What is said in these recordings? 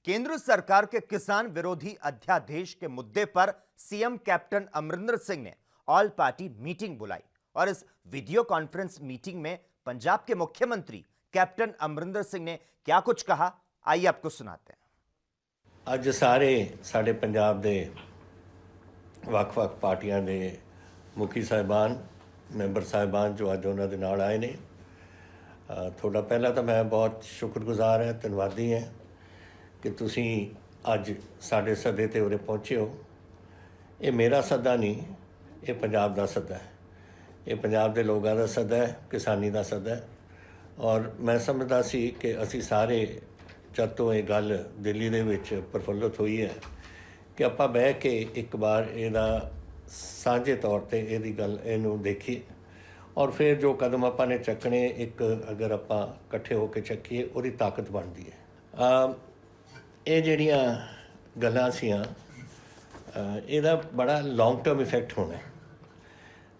केंद्र सरकार के किसान विरोधी अध्यादेश के मुद्दे पर सीएम कैप्टन अमरिंदर सिंह ने ऑल पार्टी मीटिंग बुलाई और इस वीडियो कॉन्फ्रेंस मीटिंग में पंजाब के मुख्यमंत्री कैप्टन अमरिंदर सिंह ने क्या कुछ कहा, आइए आपको सुनाते हैं। ਅੱਜ ਸਾਰੇ ਸਾਡੇ ਪੰਜਾਬ ਦੇ ਵੱਖ-ਵੱਖ ਪਾਰਟੀਆਂ ਦੇ ਮੁਖੀ ਸਾਹਿਬਾਨ ਮੈਂਬਰ ਸਾਹਿਬਾਨ ਜੋ ਅੱਜ ਉਹਨਾਂ ਦੇ ਨਾਲ ਆਏ ਨੇ, ਤੁਹਾਡਾ ਪਹਿਲਾਂ ਤਾਂ ਮੈਂ ਬਹੁਤ ਸ਼ੁਕਰਗੁਜ਼ਾਰ ਹਾਂ, ਧੰਨਵਾਦੀ ਹਾਂ ਕਿ ਤੁਸੀਂ ਅੱਜ ਸਾਡੇ ਸੱਦੇ 'ਤੇ ਉਰੇ ਪਹੁੰਚੇ ਹੋ। ਇਹ ਮੇਰਾ ਸੱਦਾ ਨਹੀਂ, ਇਹ ਪੰਜਾਬ ਦਾ ਸੱਦਾ ਹੈ, ਇਹ ਪੰਜਾਬ ਦੇ ਲੋਕਾਂ ਦਾ ਸੱਦਾ ਹੈ, ਕਿਸਾਨੀ ਦਾ ਸੱਦਾ ਹੈ। ਔਰ ਮੈਂ ਸਮਝਦਾ ਸੀ ਕਿ ਅਸੀਂ ਸਾਰੇ ਜਦ ਤੋਂ ਇਹ ਗੱਲ ਦਿੱਲੀ ਦੇ ਵਿੱਚ ਪ੍ਰਫੁੱਲਤ ਹੋਈ ਹੈ ਕਿ ਆਪਾਂ ਬਹਿ ਕੇ ਇੱਕ ਵਾਰ ਇਹਦਾ ਸਾਂਝੇ ਤੌਰ 'ਤੇ ਇਹਦੀ ਗੱਲ ਇਹਨੂੰ ਦੇਖੀਏ ਔਰ ਫਿਰ ਜੋ ਕਦਮ ਆਪਾਂ ਨੇ ਚੱਕਣੇ, ਇੱਕ ਅਗਰ ਆਪਾਂ ਇਕੱਠੇ ਹੋ ਕੇ ਚੱਕੀਏ ਉਹਦੀ ਤਾਕਤ ਬਣਦੀ ਹੈ। ਇਹ ਜਿਹੜੀਆਂ ਗੱਲਾਂ ਸੀਆਂ ਇਹਦਾ ਬੜਾ ਲੌਂਗ ਟਰਮ ਇਫੈਕਟ ਹੋਣਾ।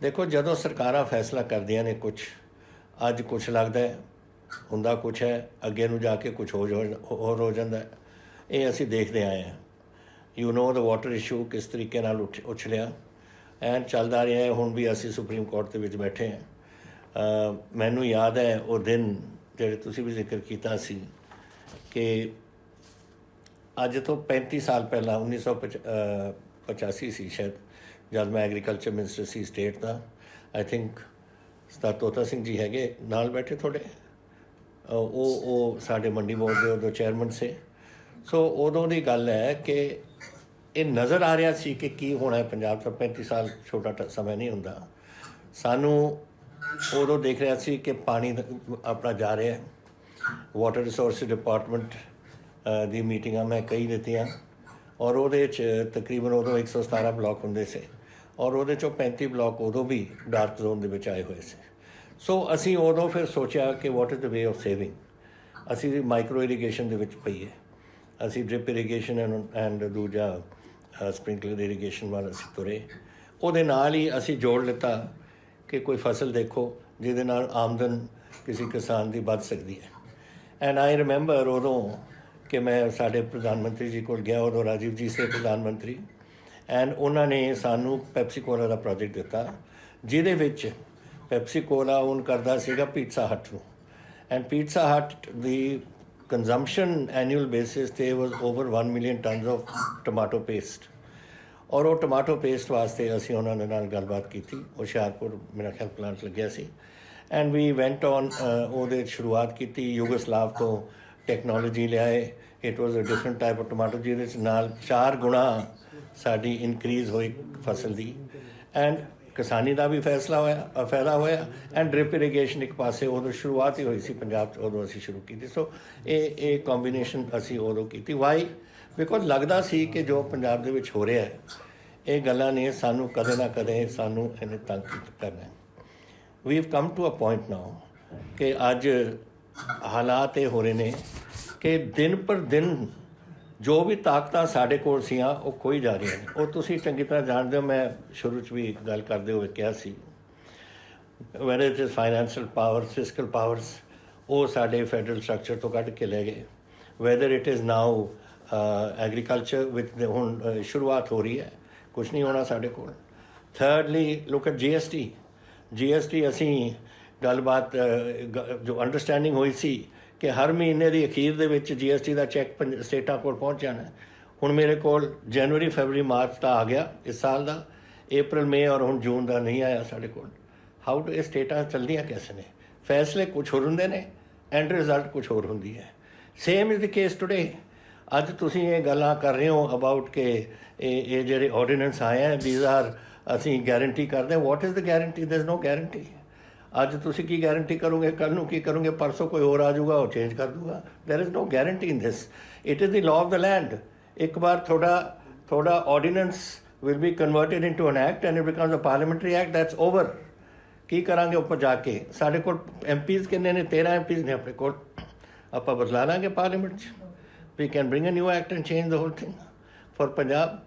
ਦੇਖੋ, ਜਦੋਂ ਸਰਕਾਰਾਂ ਫੈਸਲਾ ਕਰਦੀਆਂ ਨੇ ਕੁਛ, ਅੱਜ ਕੁਛ ਲੱਗਦਾ ਹੈ, ਹੁੰਦਾ ਕੁਛ ਹੈ, ਅੱਗੇ ਨੂੰ ਜਾ ਕੇ ਕੁਛ ਹੋਰ ਹੋ ਜਾਂਦਾ। ਇਹ ਅਸੀਂ ਦੇਖਦੇ ਆਏ ਹਾਂ। You know the water issue ਕਿਸ ਤਰੀਕੇ ਨਾਲ ਉਛਲਿਆ ਐਂਡ ਚੱਲਦਾ ਰਿਹਾ ਹੈ। ਹੁਣ ਵੀ ਅਸੀਂ ਸੁਪਰੀਮ ਕੋਰਟ ਦੇ ਵਿੱਚ ਬੈਠੇ ਹਾਂ। ਮੈਨੂੰ ਯਾਦ ਹੈ ਉਹ ਦਿਨ ਜਿਹੜੇ ਤੁਸੀਂ ਵੀ ਜ਼ਿਕਰ ਕੀਤਾ ਸੀ ਕਿ ਅੱਜ ਤੋਂ 35 ਸਾਲ ਪਹਿਲਾਂ 1985 ਸੀ ਸ਼ਾਇਦ, ਜਦ ਮੈਂ ਐਗਰੀਕਲਚਰ ਮਿਨਿਸਟਰ ਸੀ ਸਟੇਟ ਦਾ। ਆਈ ਥਿੰਕ ਸਰਦਾਰ ਤੋਤਾ ਸਿੰਘ ਜੀ ਹੈਗੇ ਨਾਲ ਬੈਠੇ ਤੁਹਾਡੇ, ਉਹ ਸਾਡੇ ਮੰਡੀ ਬੋਰਡ ਦੇ ਉਦੋਂ ਚੇਅਰਮੈਨ ਸੀ। ਸੋ ਉਦੋਂ ਦੀ ਗੱਲ ਹੈ ਕਿ ਇਹ ਨਜ਼ਰ ਆ ਰਿਹਾ ਸੀ ਕਿ ਕੀ ਹੋਣਾ ਹੈ ਪੰਜਾਬ ਦਾ। 35 ਸਾਲ ਛੋਟਾ ਸਮਾਂ ਨਹੀਂ ਹੁੰਦਾ। ਸਾਨੂੰ ਉਦੋਂ ਦੇਖ ਰਿਹਾ ਸੀ ਕਿ ਪਾਣੀ ਆਪਣਾ ਜਾ ਰਿਹਾ। ਵਾਟਰ ਰਿਸੋਰਸ ਡਿਪਾਰਟਮੈਂਟ ਦੀ ਮੀਟਿੰਗਾਂ ਮੈਂ ਕਈ ਦਿੱਤੀਆਂ ਔਰ ਉਹਦੇ 'ਚ ਤਕਰੀਬਨ ਉਦੋਂ 117 ਬਲਾਕ ਹੁੰਦੇ ਸੀ ਔਰ ਉਹਦੇ 'ਚੋਂ 35 ਬਲਾਕ ਉਦੋਂ ਵੀ ਡਾਰਕ ਜ਼ੋਨ ਦੇ ਵਿੱਚ ਆਏ ਹੋਏ ਸੀ। ਸੋ ਅਸੀਂ ਉਦੋਂ ਫਿਰ ਸੋਚਿਆ ਕਿ ਵਾਟ is the way of saving. ਅਸੀਂ ਮਾਈਕਰੋ ਇਰੀਗੇਸ਼ਨ ਦੇ ਵਿੱਚ ਪਈਏ, ਅਸੀਂ ਡ੍ਰਿਪ ਇਰੀਗੇਸ਼ਨ ਐਂਡ ਦੂਜਾ ਸਪ੍ਰਿੰਕਲਰ ਇਰੀਗੇਸ਼ਨ ਵੱਲ ਅਸੀਂ ਤੁਰੇ। ਉਹਦੇ ਨਾਲ ਹੀ ਅਸੀਂ ਜੋੜ ਲਿੱਤਾ ਕਿ ਕੋਈ ਫਸਲ ਦੇਖੋ ਜਿਹਦੇ ਨਾਲ ਆਮਦਨ ਕਿਸੇ ਕਿਸਾਨ ਦੀ ਵੱਧ ਸਕਦੀ ਹੈ। ਐਂਡ ਆਈ ਰਿਮੈਂਬਰ ਉਦੋਂ ਕਿ ਮੈਂ ਸਾਡੇ ਪ੍ਰਧਾਨ ਮੰਤਰੀ ਜੀ ਕੋਲ ਗਿਆ, ਉਦੋਂ ਰਾਜੀਵ ਜੀ ਸੀ ਪ੍ਰਧਾਨ ਮੰਤਰੀ, ਐਂਡ ਉਹਨਾਂ ਨੇ ਸਾਨੂੰ ਪੈਪਸੀ ਕੋਲਾ ਦਾ ਪ੍ਰੋਜੈਕਟ ਦਿੱਤਾ ਜਿਹਦੇ ਵਿੱਚ ਪੈਪਸੀ ਕੋਲਾ ਓਨ ਕਰਦਾ ਸੀਗਾ ਪੀਟਸਾ ਹਟ ਨੂੰ। ਐਂਡ ਪੀਟਸਾ ਹਟ ਦੀ ਕੰਜ਼ੰਪਸ਼ਨ ਐਨੂਅਲ ਬੇਸਿਸ 'ਤੇ was over 1 million tons of tomato paste. ਔਰ ਉਹ ਟਮਾਟੋ ਪੇਸਟ ਵਾਸਤੇ ਅਸੀਂ ਉਹਨਾਂ ਦੇ ਨਾਲ ਗੱਲਬਾਤ ਕੀਤੀ। ਹੁਸ਼ਿਆਰਪੁਰ ਮੇਰਾ ਖਿਆਲ ਪਲਾਂਟ ਲੱਗਿਆ ਸੀ ਐਂਡ ਵੀ ਵੈਂਟ ਔਨ। ਉਹਦੇ ਸ਼ੁਰੂਆਤ ਕੀਤੀ ਯੂਗੋਸਲਾਵ ਤੋਂ, ਟੈਕਨੋਲੋਜੀ ਲਿਆਏ। It was a different type of tomato ਜਿਹਦੇ 'ਚ ਨਾਲ 4 ਗੁਣਾ ਸਾਡੀ ਇਨਕਰੀਜ਼ ਹੋਈ ਫਸਲ ਦੀ ਐਂਡ ਕਿਸਾਨੀ ਦਾ ਵੀ ਫਾਇਦਾ ਹੋਇਆ ਐਂਡ ਡ੍ਰਿਪ ਇਰੀਗੇਸ਼ਨ ਇੱਕ ਪਾਸੇ ਉਦੋਂ ਸ਼ੁਰੂਆਤ ਹੀ ਹੋਈ ਸੀ ਪੰਜਾਬ 'ਚ, ਉਦੋਂ ਅਸੀਂ ਸ਼ੁਰੂ ਕੀਤੀ। ਸੋ ਇਹ ਕੰਬੀਨੇਸ਼ਨ ਅਸੀਂ ਉਦੋਂ ਕੀਤੀ। ਵਾਈ? ਬਿਕੋਜ਼ ਲੱਗਦਾ ਸੀ ਕਿ ਜੋ ਪੰਜਾਬ ਦੇ ਵਿੱਚ ਹੋ ਰਿਹਾ ਹੈ ਇਹ ਗੱਲਾਂ ਨੇ ਸਾਨੂੰ ਕਦੇ ਨਾ ਕਦੇ ਸਾਨੂੰ ਇਹਨੇ ਤੰਗ ਕਰਨਾ। We have come to a point now ਕਿ ਅੱਜ ਹਾਲਾਤ ਇਹ ਹੋ ਰਹੇ ਨੇ ਕਿ ਦਿਨ ਪਰ ਦਿਨ ਜੋ ਵੀ ਤਾਕਤਾਂ ਸਾਡੇ ਕੋਲ ਸੀਆਂ ਉਹ ਖੋਈ ਜਾ ਰਹੀਆਂ ਨੇ। ਉਹ ਤੁਸੀਂ ਚੰਗੀ ਤਰ੍ਹਾਂ ਜਾਣਦੇ ਹੋ। ਮੈਂ ਸ਼ੁਰੂ 'ਚ ਵੀ ਗੱਲ ਕਰਦੇ ਹੋਏ ਕਿਹਾ ਸੀ, whether it is financial power, fiscal powers, ਉਹ ਸਾਡੇ ਫੈਡਰਲ ਸਟਰਕਚਰ ਤੋਂ ਕੱਢ ਕੇ ਲੈ ਗਏ। Whether it is now agriculture ਵਿੱਚ ਹੁਣ ਸ਼ੁਰੂਆਤ ਹੋ ਰਹੀ ਹੈ, ਕੁਛ ਨਹੀਂ ਹੋਣਾ ਸਾਡੇ ਕੋਲ। ਥਰਡਲੀ ਲੁੱਕ ਐਟ GST ਅਸੀਂ ਗੱਲਬਾਤ ਜੋ ਅੰਡਰਸਟੈਂਡਿੰਗ ਹੋਈ ਸੀ ਕਿ ਹਰ ਮਹੀਨੇ ਦੀ ਅਖੀਰ ਦੇ ਵਿੱਚ GST ਦਾ ਚੈੱਕ ਸਟੇਟਾਂ ਕੋਲ ਪਹੁੰਚ ਜਾਣਾ। ਹੁਣ ਮੇਰੇ ਕੋਲ ਜਨਵਰੀ, ਫਰਵਰੀ, ਮਾਰਚ ਦਾ ਆ ਗਿਆ ਇਸ ਸਾਲ ਦਾ, ਅਪ੍ਰੈਲ, ਮਈ ਔਰ ਹੁਣ ਜੂਨ ਦਾ ਨਹੀਂ ਆਇਆ ਸਾਡੇ ਕੋਲ। ਹਾਊ ਡੂ ਇਹ ਸਟੇਟਾਂ ਚੱਲਦੀਆਂ ਕੈਸੇ ਨੇ? ਫੈਸਲੇ ਕੁਛ ਹੋਰ ਹੁੰਦੇ ਨੇ ਐਂਡ ਰਿਜ਼ਲਟ ਕੁਛ ਹੋਰ ਹੁੰਦੀ ਹੈ। Same is the case today. ਅੱਜ ਤੁਸੀਂ ਇਹ ਗੱਲਾਂ ਕਰ ਰਹੇ ਹੋ ਅਬਾਊਟ ਕਿ ਇਹ ਜਿਹੜੇ ਆਰਡੀਨੈਂਸ ਆਏ ਹੈ ਦੀਜ਼ ਆਰ, ਅਸੀਂ ਗਾਰੰਟੀ ਕਰਦੇ ਹਾਂ। What is the guarantee? There is no guarantee. ਅੱਜ ਤੁਸੀਂ ਕੀ ਗਾਰੰਟੀ ਕਰੋਗੇ? ਕੱਲ੍ਹ ਨੂੰ ਕੀ ਕਰੋਗੇ? ਪਰਸੋਂ ਕੋਈ ਹੋਰ ਆ ਜਾਊਗਾ, ਉਹ ਚੇਂਜ ਕਰ ਦੂਗਾ। There is no guarantee in this. It is the law of the land. ਇੱਕ ਵਾਰ ਤੁਹਾਡਾ ordinance will be converted into an act and it becomes a parliamentary act. That's over. ਕੀ ਕਰਾਂਗੇ ਉੱਪਰ ਜਾ ਕੇ? ਸਾਡੇ ਕੋਲ MPs ਕਿੰਨੇ ਨੇ? 13 MPs ਨੇ ਆਪਣੇ ਕੋਲ। ਆਪਾਂ ਬਦਲਾ ਲਾਂਗੇ ਪਾਰਲੀਮੈਂਟ 'ਚ। We can bring a new act and change the whole thing for Punjab.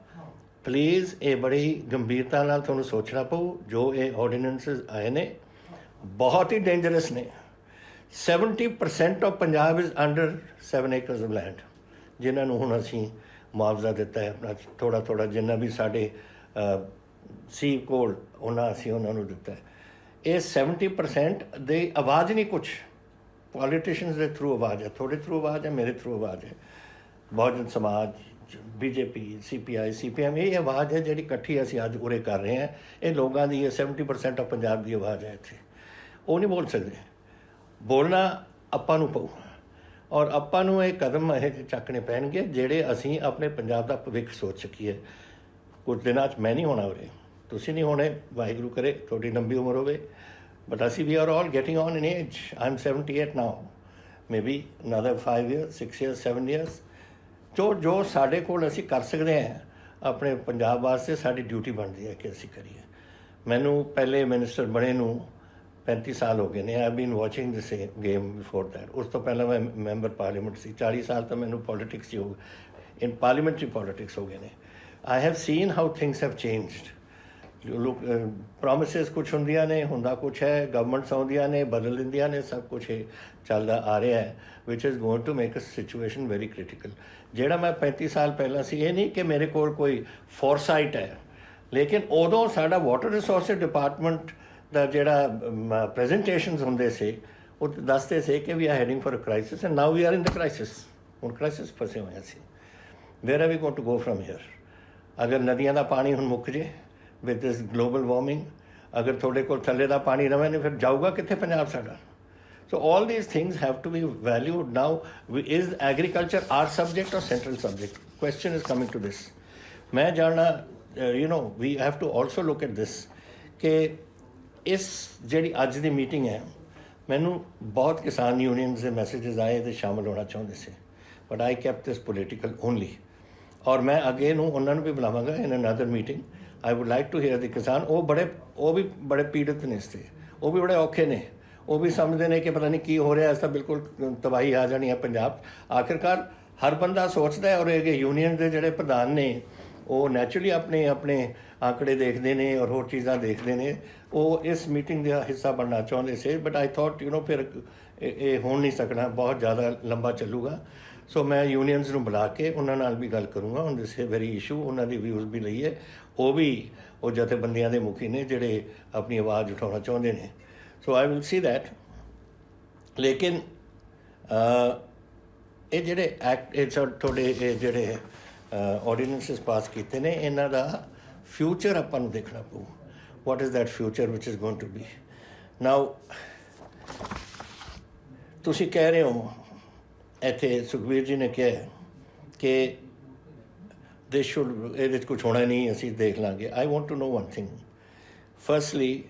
Please ਇਹ ਬੜੀ ਗੰਭੀਰਤਾ ਨਾਲ ਤੁਹਾਨੂੰ ਸੋਚਣਾ ਪਊ। ਜੋ ਇਹ ਆਰਡੀਨੈਂਸਿਸ ਆਏ ਨੇ ਬਹੁਤ ਹੀ ਡੇਂਜਰਸ ਨੇ। 70% of Punjab is under 7 acres of land। ਜਿਨ੍ਹਾਂ ਨੂੰ ਹੁਣ ਅਸੀਂ ਮੁਆਵਜ਼ਾ ਦਿੱਤਾ ਹੈ ਆਪਣਾ ਥੋੜ੍ਹਾ ਥੋੜ੍ਹਾ ਜਿੰਨਾ ਵੀ ਸਾਡੇ ਸੀ ਕੋਲ ਅਸੀਂ ਉਹਨਾਂ ਨੂੰ ਦਿੱਤਾ ਹੈ। ਇਹ 70% ਦੀ ਆਵਾਜ਼ ਨਹੀਂ ਕੁਛ ਪੋਲੀਟੀਸ਼ੀਅਨਸ ਦੇ ਥਰੂ ਆਵਾਜ਼ ਹੈ, ਤੁਹਾਡੇ ਥਰੂ ਆਵਾਜ਼ ਹੈ, ਮੇਰੇ ਥਰੂ ਆਵਾਜ਼ ਹੈ, ਬਹੁਜਨ ਸਮਾਜ, BJP, CPI, CPM, ਇਹ ਆਵਾਜ਼ ਹੈ ਜਿਹੜੀ ਇਕੱਠੀ ਅਸੀਂ ਅੱਜ ਉਰੇ ਕਰ ਰਹੇ ਹਾਂ। ਇਹ ਲੋਕਾਂ ਦੀ 70% ਆਫ ਪੰਜਾਬ ਦੀ ਆਵਾਜ਼ ਹੈ ਇੱਥੇ। ਉਹ ਨਹੀਂ ਬੋਲ ਸਕਦੇ, ਬੋਲਣਾ ਆਪਾਂ ਨੂੰ ਪਊ ਔਰ ਆਪਾਂ ਨੂੰ ਇਹ ਕਦਮ ਇਹ ਚੱਕਣੇ ਪੈਣਗੇ ਜਿਹੜੇ ਅਸੀਂ ਆਪਣੇ ਪੰਜਾਬ ਦਾ ਭਵਿੱਖ ਸੋਚ ਸਕੀਏ। ਕੁਝ ਦਿਨਾਂ 'ਚ ਮੈਂ ਨਹੀਂ ਹੋਣਾ ਉਰੇ, ਤੁਸੀਂ ਨਹੀਂ ਹੋਣੇ, ਵਾਹਿਗੁਰੂ ਕਰੇ ਤੁਹਾਡੀ ਲੰਬੀ ਉਮਰ ਹੋਵੇ, ਬਟ ਅਸੀਂ we are all getting on in age. I am 78 now, maybe another 5 years, 6 years, 7 years। ਜੋ ਸਾਡੇ ਕੋਲ ਅਸੀਂ ਕਰ ਸਕਦੇ ਹਾਂ ਆਪਣੇ ਪੰਜਾਬ ਵਾਸਤੇ, ਸਾਡੀ ਡਿਊਟੀ ਬਣਦੀ ਹੈ ਕਿ ਅਸੀਂ ਕਰੀਏ। ਮੈਨੂੰ ਪਹਿਲੇ ਮਿਨਿਸਟਰ ਬਣੇ ਨੂੰ 35 ਸਾਲ ਹੋ ਗਏ ਨੇ। I been watching this game before that. ਉਸ ਤੋਂ ਪਹਿਲਾਂ ਮੈਂ ਮੈਂਬਰ ਪਾਰਲੀਮੈਂਟ ਸੀ। 40 ਸਾਲ ਤਾਂ ਮੈਨੂੰ ਪੋਲੀਟਿਕਸ 'ਚ ਹੋ ਗਏ, ਇਨ ਪਾਰਲੀਮੈਂਟਰੀ ਪੋਲੀਟਿਕਸ ਹੋ ਗਏ ਨੇ। I have seen how things have changed. ਲੋਕ ਪ੍ਰੋਮਿਸਿਸ ਕੁਛ ਹੁੰਦੀਆਂ ਨੇ, ਹੁੰਦਾ ਕੁਛ ਹੈ, ਗਵਰਨਮੈਂਟਸ ਆਉਂਦੀਆਂ ਨੇ, ਬਦਲ ਦਿੰਦੀਆਂ ਨੇ, ਸਭ ਕੁਛ ਇਹ ਚੱਲਦਾ ਆ ਰਿਹਾ ਹੈ, which is going to make a situation very critical. ਜਿਹੜਾ ਮੈਂ 35 ਸਾਲ ਪਹਿਲਾਂ ਸੀ, ਇਹ ਨਹੀਂ ਕਿ ਮੇਰੇ ਕੋਲ ਕੋਈ ਫੋਰਸਾਈਟ ਹੈ, ਲੇਕਿਨ ਉਦੋਂ ਸਾਡਾ ਵਾਟਰ ਰਿਸੋਰਸਿਸ ਡਿਪਾਰਟਮੈਂਟ ਦਾ ਜਿਹੜਾ ਪ੍ਰੈਜੈਂਟੇਸ਼ਨਸ ਹੁੰਦੇ ਸੀ ਉਹ ਦੱਸਦੇ ਸੀ ਕਿ we are heading for a crisis and now we are in the crisis. ਹੁਣ ਕ੍ਰਾਈਸਿਸ ਫਸੇ ਹੋਏ ਅਸੀਂ। Where are we going to go from here? ਅਗਰ ਨਦੀਆਂ ਦਾ ਪਾਣੀ ਹੁਣ ਮੁੱਕ ਜੇ ਵਿਦ ਦਿਸ ਗਲੋਬਲ ਵਾਰਮਿੰਗ, ਅਗਰ ਤੁਹਾਡੇ ਕੋਲ ਥੱਲੇ ਦਾ ਪਾਣੀ ਰਵੇ ਨਹੀਂ, ਫਿਰ ਜਾਊਗਾ ਕਿੱਥੇ ਪੰਜਾਬ ਸਾਡਾ? So all these things have to be valued. Now, is agriculture our subject or central subject? Question is coming to this. मैं जानना, we have to also look at this कि इस ਜਿਹੜੀ ਅੱਜ ਦੀ ਮੀਟਿੰਗ ਹੈ, ਮੈਨੂੰ ਬਹੁਤ ਕਿਸਾਨ ਯੂਨੀਅਨਸ ਦੇ ਮੈਸੇजेस ਆਏ ਤੇ ਸ਼ਾਮਲ ਹੋਣਾ ਚਾਹੁੰਦੇ ਸੀ, but I kept this political only. ਔਰ ਮੈਂ ਅੱਗੇ ਨੂੰ ਉਹਨਾਂ ਨੂੰ ਵੀ ਬੁਲਾਵਾਂਗਾ in another meeting. I would like to hear the ਕਿਸਾਨ। ਉਹ ਵੀ ਬੜੇ ਪੀੜਤ ਨੇ ਇਸ 'ਤੇ, ਉਹ ਵੀ ਬੜੇ ਔਖੇ ਨੇ, ਉਹ ਵੀ ਸਮਝਦੇ ਨੇ ਕਿ ਪਤਾ ਨਹੀਂ ਕੀ ਹੋ ਰਿਹਾ, ਇਸ ਤਾਂ ਬਿਲਕੁਲ ਤਬਾਹੀ ਆ ਜਾਣੀ ਹੈ ਪੰਜਾਬ। ਆਖਿਰਕਾਰ ਹਰ ਬੰਦਾ ਸੋਚਦਾ ਹੈ, ਔਰ ਇਹ ਯੂਨੀਅਨ ਦੇ ਜਿਹੜੇ ਪ੍ਰਧਾਨ ਨੇ ਉਹ ਨੈਚੁਰਲੀ ਆਪਣੇ ਆંકੜੇ ਦੇਖਦੇ ਨੇ ਔਰ ਹੋਰ ਚੀਜ਼ਾਂ ਦੇਖਦੇ ਨੇ। ਉਹ ਇਸ ਮੀਟਿੰਗ ਦਾ ਹਿੱਸਾ ਬਣਨਾ ਚਾਹੁੰਦੇ ਸੀ, ਬਟ ਆਈ ਥੋਟ ਫਿਰ ਇਹ ਹੋ ਨਹੀਂ ਸਕਣਾ, ਬਹੁਤ ਜ਼ਿਆਦਾ ਲੰਬਾ ਚੱਲੂਗਾ। ਸੋ ਮੈਂ ਯੂਨੀਅਨਸ ਨੂੰ ਬੁਲਾ ਕੇ ਉਹਨਾਂ ਨਾਲ ਵੀ ਗੱਲ ਕਰੂੰਗਾ ਔਨ ਦਿਸ ਵੈਰੀ ਇਸ਼ੂ। ਉਹਨਾਂ ਦੀ ਵਿਊਜ਼ ਵੀ ਲਈਏ। ਉਹ ਜਥੇਬੰਦੀਆਂ ਦੇ ਮੁਖੀ ਨੇ ਜਿਹੜੇ ਆਪਣੀ ਆਵਾਜ਼ ਉਠਾਉਣਾ ਚਾਹੁੰਦੇ ਨੇ। ਸੋ ਆਈ ਵਿਲ ਸੀ ਦੈਟ। ਲੇਕਿਨ ਇਹ ਜਿਹੜੇ ਐਕਟ, ਇਹ ਤੁਹਾਡੇ ਇਹ ਜਿਹੜੇ ਆਰਡੀਨੈਂਸਿਸ ਪਾਸ ਕੀਤੇ ਨੇ, ਇਹਨਾਂ ਦਾ ਫਿਊਚਰ ਆਪਾਂ ਨੂੰ ਦੇਖਣਾ ਪਊ। ਵਾਟ ਇਜ਼ ਦੈਟ ਫਿਊਚਰ ਵਿਚ is going to be. Now ਤੁਸੀਂ ਕਹਿ ਰਹੇ ਹੋ, ਇੱਥੇ ਸੁਖਬੀਰ ਜੀ ਨੇ ਕਿਹਾ ਕਿ ਦਿਸ ਸ਼ੁੱਡ, ਇਹਦੇ 'ਚ ਕੁਛ ਹੋਣਾ ਨਹੀਂ, ਅਸੀਂ ਦੇਖ ਲਾਂਗੇ। I want to know one thing. Firstly,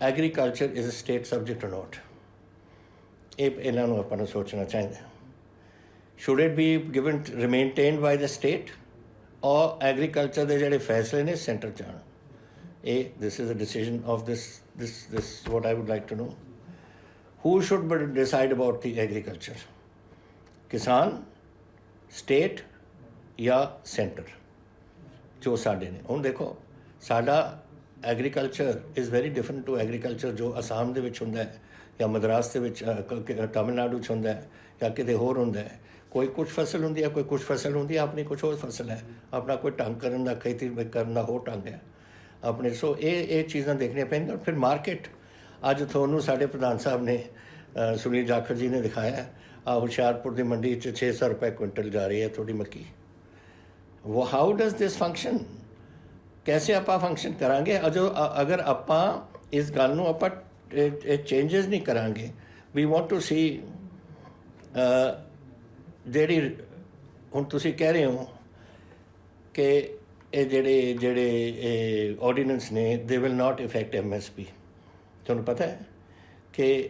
agriculture is a state subject or not? ਇਹਨਾਂ ਨੂੰ ਆਪਾਂ ਨੂੰ ਸੋਚਣਾ ਚਾਹੀਦਾ। Should it be given remaintained by the state or agriculture ਦੇ ਜਿਹੜੇ ਫੈਸਲੇ ਨੇ ਸੈਂਟਰ 'ਚ ਆਉਣ? This is a decision of this what I would like to know. Who should decide about the agriculture? ਕਿਸਾਨ, ਸਟੇਟ ਜਾਂ ਸੈਂਟਰ? ਜੋ ਸਾਡੇ ਨੇ, ਹੁਣ ਦੇਖੋ ਸਾਡਾ agriculture is very different to agriculture ਜੋ ਅਸਾਮ ਦੇ ਵਿੱਚ ਹੁੰਦਾ ਹੈ, ਜਾਂ ਮਦਰਾਸ ਦੇ ਵਿੱਚ, ਤਾਮਿਲਨਾਡੂ 'ਚ ਹੁੰਦਾ ਹੈ, ਜਾਂ ਕਿਤੇ ਹੋਰ ਹੁੰਦਾ ਹੈ। ਕੋਈ ਕੁਛ ਫਸਲ ਹੁੰਦੀ ਹੈ, ਕੋਈ ਕੁਛ ਫਸਲ ਹੁੰਦੀ ਹੈ, ਆਪਣੀ ਕੁਛ ਹੋਰ ਫਸਲ ਹੈ, ਆਪਣਾ ਕੋਈ ਢੰਗ ਕਰਨ ਦਾ, ਖੇਤੀ ਕਰਨ ਦਾ ਹੋਰ ਢੰਗ ਹੈ ਆਪਣੇ। ਸੋ ਇਹ ਚੀਜ਼ਾਂ ਦੇਖਣੀਆਂ ਪੈਣਗੀਆਂ। ਫਿਰ ਮਾਰਕੀਟ, ਅੱਜ ਤੁਹਾਨੂੰ ਸਾਡੇ ਪ੍ਰਧਾਨ ਸਾਹਿਬ ਨੇ, ਸੁਨੀਲ ਜਾਖੜ ਜੀ ਨੇ ਦਿਖਾਇਆ, ਹੁਸ਼ਿਆਰਪੁਰ ਦੀ ਮੰਡੀ 'ਚ 600 ਰੁਪਏ ਕੁਇੰਟਲ ਜਾ ਰਹੀ ਹੈ ਤੁਹਾਡੀ ਮੱਕੀ। How does this function? कैसे आप फंक्शन करांगे? अगर आप इस गल नूं आप चेंजेस नहीं करांगे, वी वॉन्ट टू सी ਜਿਹੜੀ ਹੁਣ ਤੁਸੀਂ ਕਹਿ ਰਹੇ ਹੋ ਕਿ ਇਹ ਜਿਹੜੇ ਆਰਡੀਨੈਂਸ ਨੇ they will not effect MSP। ਤੁਹਾਨੂੰ ਪਤਾ ਹੈ ਕਿ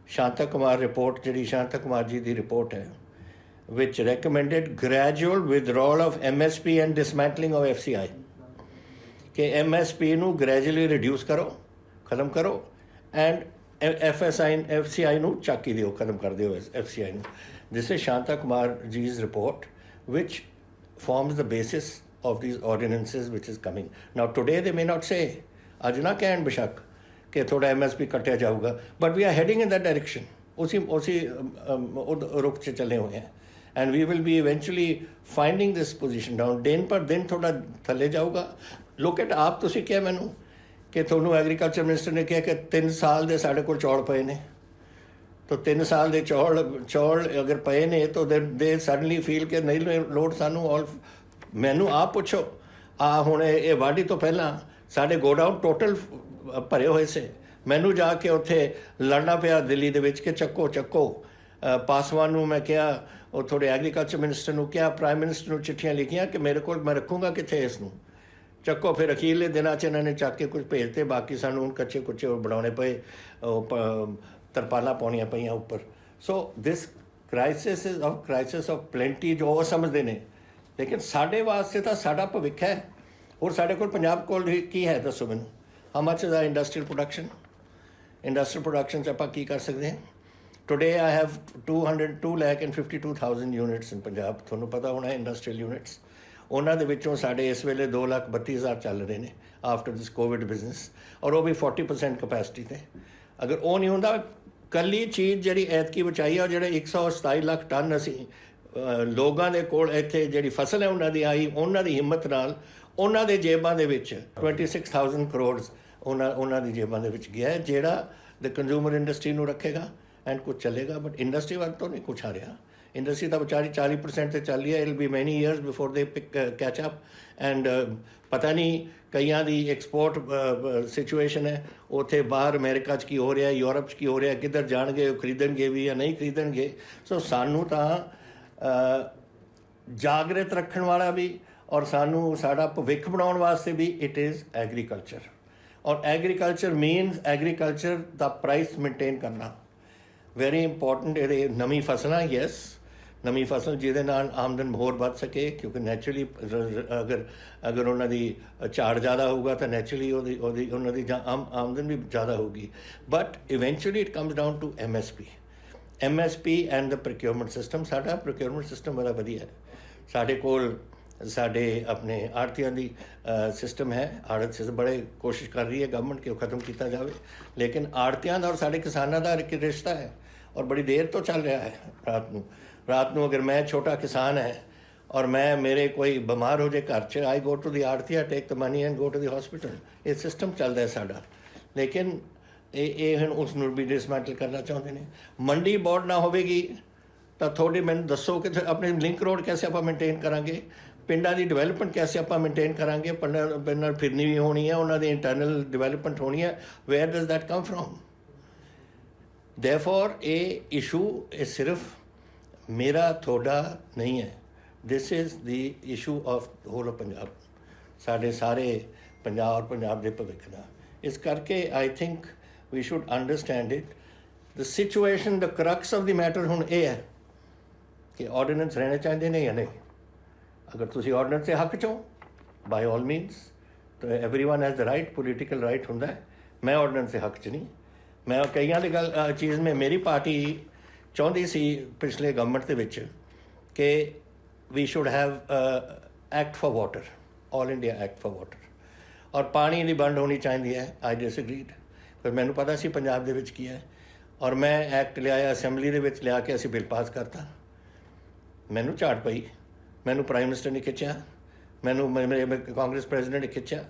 ਸ਼ਾਂਤਾ ਕੁਮਾਰ ਰਿਪੋਰਟ, ਜਿਹੜੀ ਸ਼ਾਂਤਾ ਕੁਮਾਰ ਜੀ ਦੀ ਰਿਪੋਰਟ ਹੈ, which recommended gradual withdrawal of MSP and dismantling of FCI, कि MSP ਨੂੰ gradually reduce ਕਰੋ, ਖਤਮ ਕਰੋ, and FCI ਨੂੰ ਚੱਕੀ ਦਿਓ, ਖਤਮ ਕਰ ਦਿਓ FCI ਨੂੰ। This is Shanta Kumar ji's report, which forms the basis of these ordinances which is coming. Now today they may not say, ਅੱਜ ਨਾ ਕਹਿਣ ਬੇਸ਼ੱਕ ਕਿ ਥੋੜਾ MSP ਕੱਟਿਆ ਜਾਊਗਾ, but we are heading in that direction। ਉसी रुख से चले हुए हैं। and we will be eventually finding this position down. दिन पर दिन थोड़ा थले जाऊगा. Look at आप तुसी क्या मैनू कि ਤੁਹਾਨੂੰ एग्रीकल्चर मिनिस्टर ने कहा कि 3 साल ਦੇ ਸਾਡੇ ਕੋਲ ਚੌਲ ਪਏ ਨੇ. तो 3 साल ਦੇ ਚੌਲ ਅਗਰ ਪਏ ਨੇ तो they suddenly feel ਕਿ ਨਹੀਂ ਲੋੜ ਸਾਨੂੰ all ਮੈਨੂੰ ਆਪ ਪੁੱਛੋ ਆ ਹੁਣ ਇਹ ਵਾਢੀ ਤੋਂ ਪਹਿਲਾਂ ਸਾਡੇ ਗੋਡਾਊਨ ਟੋਟਲ ਭਰੇ ਹੋਏ ਸੀ. ਮੈਨੂੰ ਜਾ ਕੇ ਉੱਥੇ ਲੜਨਾ ਪਿਆ ਦਿੱਲੀ ਦੇ ਵਿੱਚ ਕਿ ਚੱਕੋ ਪਾਸਵਾਨ ਨੂੰ ਮੈਂ ਕਿਹਾ ਉਹ ਥੋੜੇ ਐਗਰੀਕਲਚਰ ਮਿਨਿਸਟਰ ਨੂੰ ਕਿਹਾ ਪ੍ਰਾਈਮ ਮਿਨਿਸਟਰ ਨੂੰ ਚਿੱਠੀਆਂ ਲਿਖੀਆਂ ਕਿ ਮੇਰੇ ਕੋਲ ਮੈਂ ਰੱਖੂੰਗਾ ਕਿੱਥੇ ਇਸ ਨੂੰ ਚੱਕੋ. ਫਿਰ ਅਖੀਰਲੇ ਦਿਨਾਂ 'ਚ ਇਹਨਾਂ ਨੇ ਚੱਕ ਕੇ ਕੁਝ ਭੇਜਤੇ. ਬਾਕੀ ਸਾਨੂੰ ਹੁਣ ਕੱਚੇ ਕੁੱਚੇ ਬਣਾਉਣੇ ਪਏ ਉਹ ਤਰਪਾਲਾਂ ਪਾਉਣੀਆਂ ਪਈਆਂ ਉੱਪਰ. ਸੋ ਦਿਸ ਕ੍ਰਾਈਸਿਸ ਆਫ ਪਲੈਂਟੀ ਜੋ ਉਹ ਸਮਝਦੇ ਨੇ ਲੇਕਿਨ ਸਾਡੇ ਵਾਸਤੇ ਤਾਂ ਸਾਡਾ ਭਵਿੱਖ ਹੈ. ਹੋਰ ਸਾਡੇ ਕੋਲ ਪੰਜਾਬ ਕੋਲ ਕੀ ਹੈ ਦੱਸੋ ਮੈਨੂੰ. How much is the industrial production 'ਚ ਆਪਾਂ ਕੀ ਕਰ ਸਕਦੇ ਹਾਂ. ਟੁਡੇ ਆਈ ਹੈਵ 2,52,000 ਯੂਨਿਟਸ ਇਨ ਪੰਜਾਬ. ਤੁਹਾਨੂੰ ਪਤਾ ਹੋਣਾ ਇੰਡਸਟਰੀਅਲ ਯੂਨਿਟਸ. ਉਹਨਾਂ ਦੇ ਵਿੱਚੋਂ ਸਾਡੇ ਇਸ ਵੇਲੇ 2,32,000 ਚੱਲ ਰਹੇ ਨੇ ਆਫਟਰ ਦਿਸ ਕੋਵਿਡ ਬਿਜ਼ਨਸ ਔਰ ਉਹ ਵੀ 40% ਕਪੈਸਿਟੀ 'ਤੇ. ਅਗਰ ਉਹ ਨਹੀਂ ਹੁੰਦਾ ਕੱਲੀ ਚੀਜ਼ ਜਿਹੜੀ ਐਤਕੀ ਬਚਾਈ ਆ ਜਿਹੜੇ 127 ਲੱਖ ਟਨ ਅਸੀਂ ਲੋਕਾਂ ਦੇ ਕੋਲ ਇੱਥੇ ਜਿਹੜੀ ਫਸਲ ਹੈ ਉਹਨਾਂ ਦੀ ਆਈ ਉਹਨਾਂ ਦੀ ਹਿੰਮਤ ਨਾਲ ਉਹਨਾਂ ਦੇ ਜੇਬਾਂ ਦੇ ਵਿੱਚ 26,000 ਕਰੋੜ ਉਹਨਾਂ ਦੀ ਜੇਬਾਂ ਦੇ ਵਿੱਚ ਗਿਆ ਜਿਹੜਾ ਦ ਕੰਜ਼ਿਊਮਰ ਇੰਡਸਟਰੀ ਨੂੰ ਰੱਖੇਗਾ ਐਂਡ ਕੁਝ ਚੱਲੇਗਾ. ਬਟ ਇੰਡਸਟਰੀ ਵੱਲ ਤੋਂ ਨਹੀਂ ਕੁਛ ਆ ਰਿਹਾ. ਇੰਡਸਟਰੀ ਤਾਂ ਵਿਚਾਰੀ 40% ਤੇ ਚੱਲ ਰਹੀ ਹੈ. ਇਟ ਵਿਲ ਬੀ ਮੈਨੀ ਈਅਰਸ ਬਿਫੋਰ ਦੇ ਕੈਚ ਅਪ ਐਂਡ ਪਤਾ ਨਹੀਂ ਕਈਆਂ ਦੀ ਐਕਸਪੋਰਟ ਸਿਚੁਏਸ਼ਨ ਹੈ ਉੱਥੇ ਬਾਹਰ ਅਮਰੀਕਾ 'ਚ ਕੀ ਹੋ ਰਿਹਾ ਯੂਰਪ 'ਚ ਕੀ ਹੋ ਰਿਹਾ ਕਿੱਧਰ ਜਾਣਗੇ ਉਹ ਖਰੀਦਣਗੇ ਵੀ ਜਾਂ ਨਹੀਂ ਖਰੀਦਣਗੇ. ਸੋ ਸਾਨੂੰ ਤਾਂ ਜਾਗਰਿਤ ਰੱਖਣ ਵਾਲਾ ਵੀ ਔਰ ਸਾਨੂੰ ਸਾਡਾ ਭਵਿੱਖ ਬਣਾਉਣ ਵਾਸਤੇ ਵੀ ਇਟ ਇਜ਼ ਐਗਰੀਕਲਚਰ. ਔਰ ਐਗਰੀਕਲਚਰ ਮੀਨਸ ਐਗਰੀਕਲਚਰ ਦਾ ਪ੍ਰਾਈਸ ਮੇਨਟੇਨ ਕਰਨਾ ਵੈਰੀ ਇੰਪੋਰਟੈਂਟ. ਇਹਦੇ ਨਵੀਂ ਫਸਲਾਂ ਯੈਸ ਨਵੀਂ ਫਸਲ ਜਿਹਦੇ ਨਾਲ ਆਮਦਨ ਹੋਰ ਵੱਧ ਸਕੇ ਕਿਉਂਕਿ ਨੈਚੁਰਲੀ ਅਗਰ ਉਹਨਾਂ ਦੀ ਝਾੜ ਜ਼ਿਆਦਾ ਹੋਊਗਾ ਤਾਂ ਨੈਚੁਰਲੀ ਉਹਨਾਂ ਦੀ ਆਮਦਨ ਵੀ ਜ਼ਿਆਦਾ ਹੋਊਗੀ. But eventually it comes down to MSP and the procurement system. ਸਾਡਾ ਪ੍ਰੋਕਿਊਰਮੈਂਟ ਸਿਸਟਮ ਬੜਾ ਵਧੀਆ ਹੈ. ਸਾਡੇ ਕੋਲ ਸਾਡੇ ਆਪਣੇ ਆੜਤੀਆਂ ਦੀ ਸਿਸਟਮ ਹੈ. ਆੜਤ ਸਿਸਟਮ ਬੜੇ ਕੋਸ਼ਿਸ਼ ਕਰ ਰਹੀ ਹੈ ਗਵਰਨਮੈਂਟ ਕਿ ਉਹ ਖਤਮ ਕੀਤਾ ਜਾਵੇ ਲੇਕਿਨ ਆੜਤੀਆਂ ਦਾ ਔਰ ਸਾਡੇ ਕਿਸਾਨਾਂ ਦਾ ਇੱਕ ਰਿਸ਼ਤਾ ਹੈ ਔਰ ਬੜੀ ਦੇਰ ਤੋਂ ਚੱਲ ਰਿਹਾ ਹੈ. ਰਾਤ ਨੂੰ ਅਗਰ ਮੈਂ ਛੋਟਾ ਕਿਸਾਨ ਹੈ ਔਰ ਮੇਰੇ ਕੋਈ ਬਿਮਾਰ ਹੋ ਜਾਏ ਘਰ 'ਚ ਆਈ ਗੋ ਟੂ ਦੀ ਆੜਤੀਆ take the money and go to the hospital. ਇਹ ਸਿਸਟਮ ਚੱਲਦਾ ਹੈ ਸਾਡਾ. ਲੇਕਿਨ ਇਹ ਹੁਣ ਉਸ ਨੂੰ ਵੀ ਡਿਸਮੈਂਟਲ ਕਰਨਾ ਚਾਹੁੰਦੇ ਨੇ. ਮੰਡੀ ਬੋਰਡ ਨਾ ਹੋਵੇਗੀ ਤਾਂ ਥੋੜੀ ਮੈਨੂੰ ਦੱਸੋ ਕਿ ਆਪਣੇ ਲਿੰਕ ਰੋਡ ਕੈਸੇ ਆਪਾਂ ਮੇਨਟੇਨ ਕਰਾਂਗੇ. ਪਿੰਡਾਂ ਦੀ ਡਿਵੈਲਪਮੈਂਟ ਕੈਸੇ ਆਪਾਂ ਮੇਨਟੇਨ ਕਰਾਂਗੇ. ਪਿੰਡਾਂ ਫਿਰਨੀ ਵੀ ਹੋਣੀ ਹੈ ਉਹਨਾਂ ਦੀ ਇੰਟਰਨਲ ਡਿਵੈਲਪਮੈਂਟ ਹੋਣੀ ਹੈ. Where does that come from. Therefore ਇਹ ਇਸ਼ੂ ਇਹ ਸਿਰਫ ਮੇਰਾ ਤੁਹਾਡਾ ਨਹੀਂ ਹੈ. This is the issue of whole of Punjab. ਸਾਡੇ ਸਾਰੇ ਪੰਜਾਬ ਦੇ ਭਵਿੱਖ ਦਾ. ਇਸ ਕਰਕੇ I think we should understand it. The situation the crux of the matter ਹੁਣ ਇਹ ਹੈ ਕਿ ਆਰਡੀਨੈਂਸ ਰਹਿਣੇ ਚਾਹੀਦੇ ਨੇ ਜਾਂ ਨਹੀਂ. ਅਗਰ ਤੁਸੀਂ ਆਰਡੀਨੈਂਸ ਦੇ ਹੱਕ 'ਚੋਂ ਬਾਈ ਆਲ ਮੀਨਸ ਤਾਂ everyone has the right political right ਹੁੰਦਾ ਹੈ. ਮੈਂ ਆਰਡੀਨੈਂਸ ਦੇ ਹੱਕ 'ਚ ਨਹੀਂ. ਮੈਂ ਕਈਆਂ ਦੀ ਗੱਲ ਚੀਜ਼ ਮੈਂ ਮੇਰੀ ਪਾਰਟੀ ਚਾਹੁੰਦੀ ਸੀ ਪਿਛਲੇ ਗਵਰਨਮੈਂਟ ਦੇ ਵਿੱਚ ਕਿ we should have act for water all India act for water or ਪਾਣੀ ਦੀ ਵੰਡ ਹੋਣੀ ਚਾਹੀਦੀ ਹੈ. ਆਈ ਡਿਸਐਗਰੀਡ. ਪਰ ਮੈਨੂੰ ਪਤਾ ਸੀ ਪੰਜਾਬ ਦੇ ਵਿੱਚ ਕੀ ਹੈ ਔਰ ਮੈਂ ਐਕਟ ਲਿਆਇਆ ਅਸੈਂਬਲੀ ਦੇ ਵਿੱਚ ਲਿਆ ਕੇ ਅਸੀਂ ਬਿੱਲ ਪਾਸ ਕਰਤਾ. ਮੈਨੂੰ ਝਾੜ ਪਈ. ਮੈਨੂੰ ਪ੍ਰਾਈਮ ਮਿਨਿਸਟਰ ਨੇ ਖਿੱਚਿਆ. ਮੈਨੂੰ ਮੇਰੇ ਕਾਂਗਰਸ ਪ੍ਰੈਜ਼ੀਡੈਂਟ ਨੇ ਖਿੱਚਿਆ.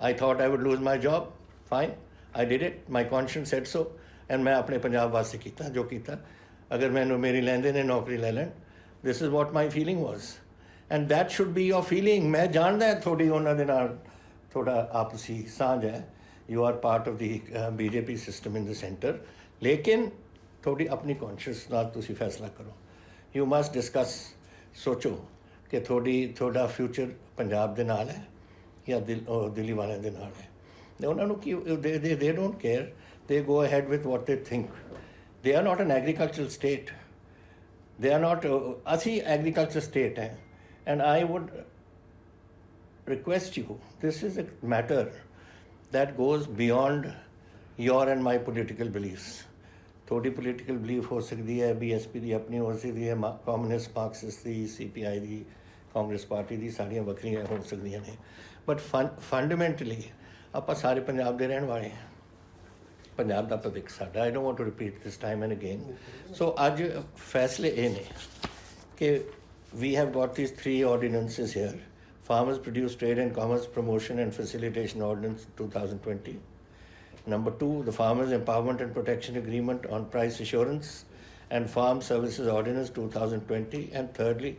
I thought I would lose my job. Fine I did it. My conscience said so and ਮੈਂ ਆਪਣੇ ਪੰਜਾਬ ਵਾਸਤੇ ਕੀਤਾ ਜੋ ਕੀਤਾ. ਅਗਰ ਮੈਨੂੰ ਮੇਰੀ ਲੈਂਦੇ ਨੇ ਨੌਕਰੀ ਲੈ ਲੈਣ. This is what my feeling was and that should be your feeling. ਮੈਂ ਜਾਣਦਾ ਤੁਹਾਡੀ ਉਹਨਾਂ ਦੇ ਨਾਲ ਤੁਹਾਡਾ ਆਪਸੀ ਸਾਂਝ ਹੈ. You are part of the BJP system in the centre. ਲੇਕਿਨ ਤੁਹਾਡੀ ਆਪਣੀ ਕੌਨਸ਼ੀਅਸ ਨਾਲ ਤੁਸੀਂ ਫੈਸਲਾ ਕਰੋ. You must discuss. ਸੋਚੋ ਕਿ ਤੁਹਾਡਾ ਫਿਊਚਰ ਪੰਜਾਬ ਦੇ ਨਾਲ ਹੈ ਜਾਂ ਦਿੱਲੀ ਵਾਲਿਆਂ ਦੇ ਨਾਲ ਹੈ. ਉਹਨਾਂ ਨੂੰ ਕੀ ਦੇ ਡੋਂਟ ਕੇਅਰ. ਦੇ ਗੋ ਅਹੈਡ ਵਿਥ ਵਾਟ ਦੇ think. They are not N agricultural state. They are not. ਅਸੀਂ ਐਗਰੀਕਲਚਰ ਸਟੇਟ ਹੈ and I wood request you, this is a matter that goes beyond your and my political beliefs. ਤੁਹਾਡੀ political belief ਹੋ ਸਕਦੀ ਹੈ BSP ਦੀ ਆਪਣੀ ਹੋ ਸਕਦੀ ਹੈ ਕਮਿਊਨਿਸਟ ਮਾਰਕਸਿਸਟ ਦੀ CPI ਦੀ ਕਾਂਗਰਸ ਪਾਰਟੀ ਦੀ ਸਾਰੀਆਂ ਵੱਖਰੀਆਂ ਹੋ ਸਕਦੀਆਂ ਨੇ. ਬਟ ਫੰਡਾਮੈਂਟਲੀ ਆਪਾਂ ਸਾਰੇ ਪੰਜਾਬ ਦੇ ਰਹਿਣ ਵਾਲੇ ਹਾਂ. ਪੰਜਾਬ ਦਾ ਭਵਿੱਖ ਸਾਡਾ. I don't want to repeat this time and again. So ਅੱਜ ਫੈਸਲੇ ਇਹ ਨੇ कि we have got these 3 ordinances here. Farmers Produce Trade and Commerce Promotion and Facilitation Ordinance 2020. Number 2, the Farmers Empowerment and Protection Agreement on Price Assurance and Farm Services Ordinance 2020. And thirdly,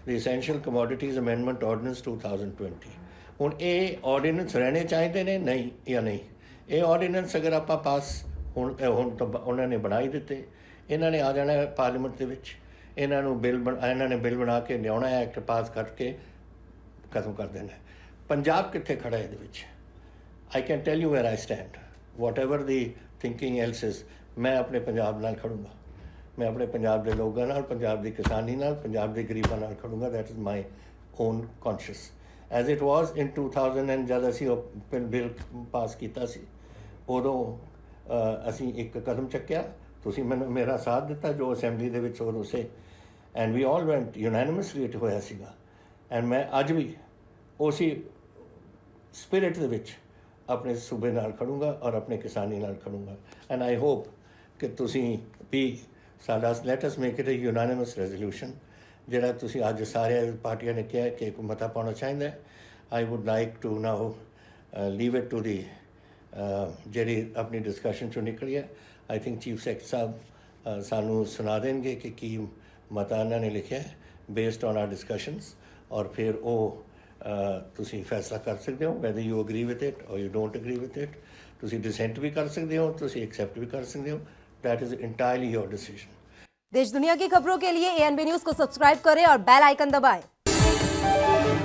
the Essential Commodities Amendment Ordinance 2020. ਹੁਣ ਇਹ ordinance ਰਹਿਣੇ ਚਾਹੀਦੇ ਨੇ ਨਹੀਂ ਜਾਂ ਨਹੀਂ ਇਹ ordinance ਅਗਰ ਆਪਾਂ ਪਾਸ ਹੁਣ ਤਾਂ ਉਹਨਾਂ ਨੇ ਬਣਾ ਹੀ ਦਿੱਤੇ ਇਹਨਾਂ ਨੇ ਆ ਜਾਣਾ ਪਾਰਲੀਮੈਂਟ ਦੇ ਵਿੱਚ ਇਹਨਾਂ ਨੇ ਬਿੱਲ ਬਣਾ ਕੇ ਲਿਆਉਣਾ ਐਕਟ ਪਾਸ ਕਰਕੇ ਖਤਮ ਕਰ ਦੇਣਾ ਪੰਜਾਬ ਕਿੱਥੇ ਖੜਾ ਇਹਦੇ ਵਿੱਚ I can tell you wear I stand what ever the thinking else is ਮੈਂ ਆਪਣੇ ਪੰਜਾਬ ਨਾਲ ਖੜੂੰਗਾ ਮੈਂ ਆਪਣੇ ਪੰਜਾਬ ਦੇ ਲੋਕਾਂ ਨਾਲ ਪੰਜਾਬ ਦੀ ਕਿਸਾਨੀ ਨਾਲ ਪੰਜਾਬ ਦੇ ਗਰੀਬਾਂ ਨਾਲ ਖੜੂੰਗਾ that is my own conscious as it was in 2000 and ਜਦ ਅਸੀਂ ਉਹ ਬਿੱਲ ਪਾਸ ਕੀਤਾ ਸੀ ਉਦੋਂ ਅਸੀਂ ਇੱਕ ਕਦਮ ਚੱਕਿਆ ਤੁਸੀਂ ਮੈਨੂੰ ਮੇਰਾ ਸਾਥ ਦਿੱਤਾ ਜੋ ਅਸੈਂਬਲੀ ਦੇ ਵਿੱਚ ਉਦੋਂ say and we all went unanimously it ਹੋਇਆ ਸੀਗਾ ਐਂਡ ਮੈਂ ਅੱਜ ਵੀ ਉਸੇ ਸਪਿਰਿਟ ਦੇ ਵਿੱਚ ਆਪਣੇ ਸੂਬੇ ਨਾਲ ਖੜੂੰਗਾ ਔਰ ਆਪਣੇ ਕਿਸਾਨੀ ਨਾਲ ਖੜੂੰਗਾ ਐਂਡ ਆਈ ਹੋਪ ਕਿ ਤੁਸੀਂ ਵੀ ਸਾਡਾ let us make it a unanimous resolution ਜਿਹੜਾ ਤੁਸੀਂ ਅੱਜ ਸਾਰੇ ਪਾਰਟੀਆਂ ਨੇ ਕਿਹਾ ਕਿ ਇੱਕ ਮਤਾ ਪਾਉਣਾ ਚਾਹੀਦਾ I would like to now leave it to the ਜਿਹੜੀ ਆਪਣੀ ਡਿਸਕਸ਼ਨ 'ਚੋਂ ਨਿਕਲੀ ਹੈ I think chief secretary sahib ਸਾਨੂੰ ਸੁਣਾ ਦੇਣਗੇ ਕਿ ਕੀ ਮਤਾ ਇਹਨਾਂ ਨੇ ਲਿਖਿਆ ਬੇਸਡ ਔਨ ਆਰ ਡਿਸਕਸ਼ਨਸ ਔਰ ਫਿਰ ਉਹ ਤੁਸੀਂ ਫੈਸਲਾ ਕਰ ਸਕਦੇ ਹੋ whether you agree with it or you don't agree with it ਤੁਸੀਂ ਡਿਸੈਂਟ ਵੀ ਕਰ ਸਕਦੇ ਹੋ ਤੁਸੀਂ ਐਕਸੈਪਟ ਵੀ ਕਰ ਸਕਦੇ ਹੋ that is entirely your decision. देश दुनिया की खबरों के लिए ANB न्यूज को सब्सक्राइब करें और बेल आइकन दबाएं।